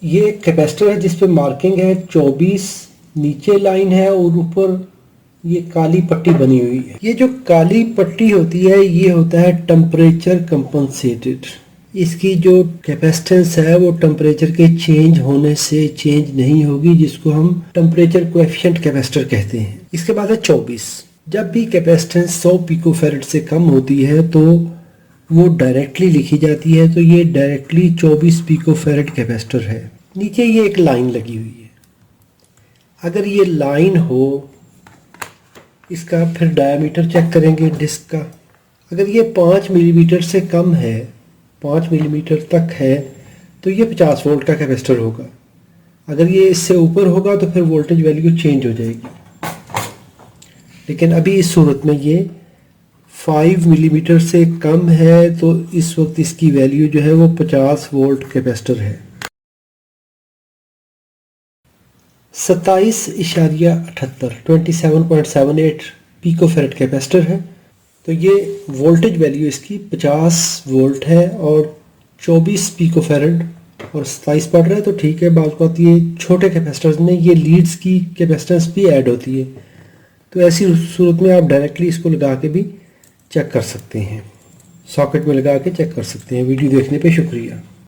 ये कैपेसिटर है जिस पे मार्किंग है 24, नीचे लाइन है और ऊपर ये काली पट्टी बनी हुई है। ये जो काली पट्टी होती है ये होता है टेम्परेचर कंपनसेटेड। इसकी जो कैपेसिटेंस है वो टेम्परेचर के चेंज होने से चेंज नहीं होगी, जिसको हम टेम्परेचर कोएफिशिएंट कैपेसिटर कहते हैं। इसके बाद है 24। जब भी कैपेसिटेंस 100 पिकोफैरेड से कम होती है तो वो डायरेक्टली लिखी जाती है, तो ये डायरेक्टली 24 पिकोफैरेड कैपेसिटर है। नीचे ये एक लाइन लगी हुई है। अगर ये लाइन हो, इसका फिर डायमीटर चेक करेंगे डिस्क का। अगर ये 5 मिलीमीटर से कम है, 5 मिलीमीटर तक है, तो ये 50 वोल्ट का कैपेसिटर होगा। अगर ये इससे ऊपर होगा तो फिर वोल्टेज वैल्यू चेंज हो जाएगी। लेकिन अभी इस सूरत में ये 5 मिलीमीटर से कम है, तो इस वक्त इसकी वैल्यू जो है वो 50 वोल्ट कैपेसिटर है। 27.78 27.78 पिकोफैरेड कैपेसिटर है। तो ये वोल्टेज वैल्यू इसकी 50 वोल्ट है और 24 पिकोफैरेड और 27 पढ़ रहा है, तो ठीक है। बात बात ये छोटे कैपेसिटर्स में ये लीड्स की कैपेसिटेंस भी ऐड होती है, तो ऐसी सूरत में आप डायरेक्टली इसको लगा के भी चेक कर सकते हैं, सॉकेट में लगा के चेक कर सकते हैं। वीडियो देखने पे शुक्रिया।